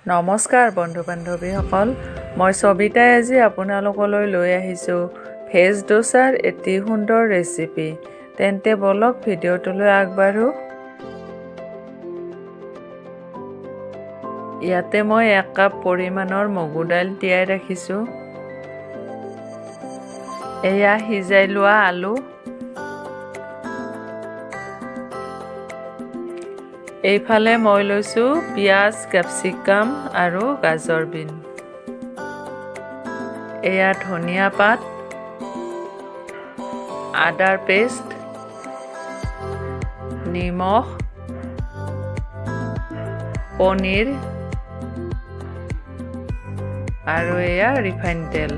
নমস্কাৰ বন্ধু বান্ধৱীসকল, মই সবিতাই আজি আপোনালোকলৈ লৈ আহিছোঁ ভেজ ডোছাৰ এটি সুন্দৰ ৰেচিপি। তেন্তে বলক ভিডিঅ'টোলৈ আগবাঢ়ো। ইয়াতে মই 1 কাপ পৰিমাণৰ মগু দাইল তিয়াই ৰাখিছোঁ। এয়া সিজাই লোৱা আলু। এইফালে মই লৈছোঁ পিঁয়াজ, কেপচিকাম আৰু গাজৰ বিন। এয়া ধনিয়া পাত, আদাৰ পেষ্ট, নিমখ, পনীৰ আৰু এয়া ৰিফাইন তেল।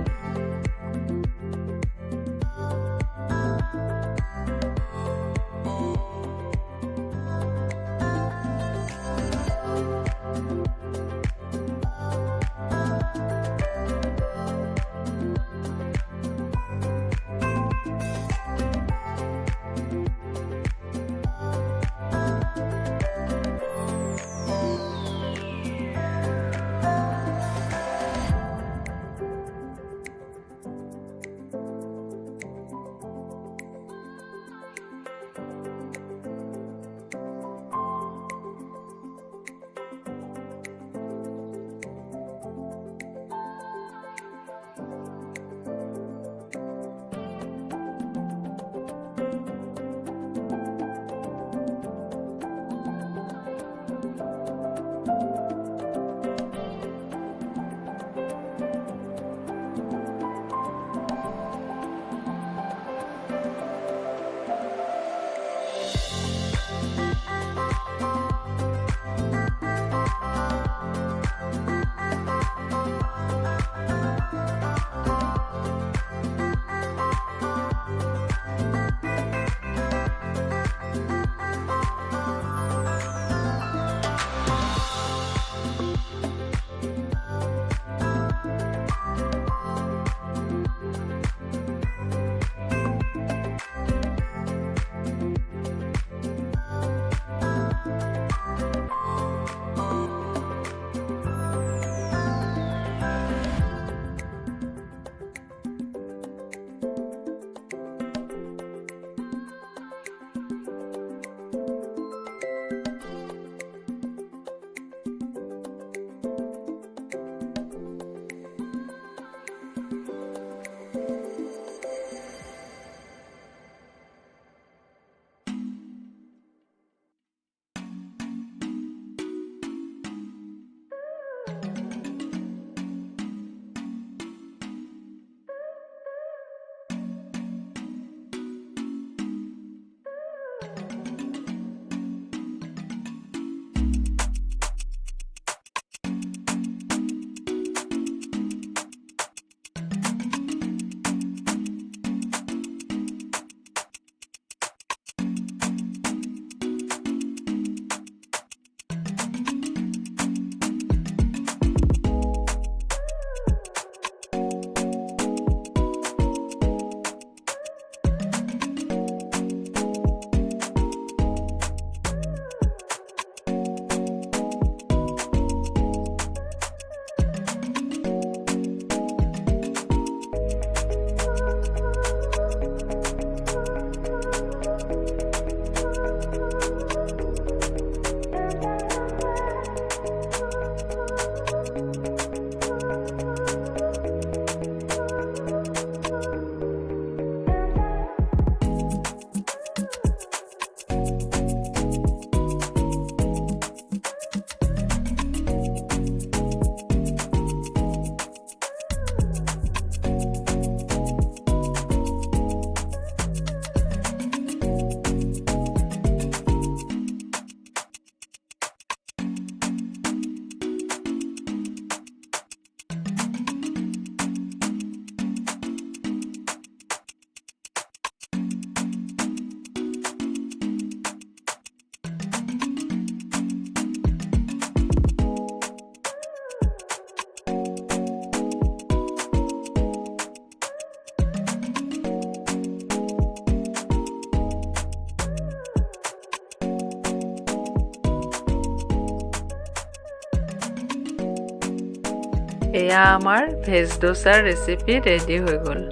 এয়া আমাৰ ভেজ ডোছাৰ ৰেচিপি ৰেডি হৈ গ'ল।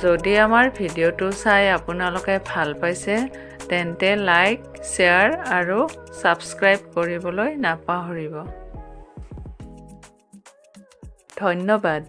যদি আমাৰ ভিডিঅ'টো চাই আপোনালোকে ভাল পাইছে তেন্তে লাইক, শ্বেয়াৰ আৰু ছাবস্ক্ৰাইব কৰিবলৈ নাপাহৰিব। ধন্যবাদ।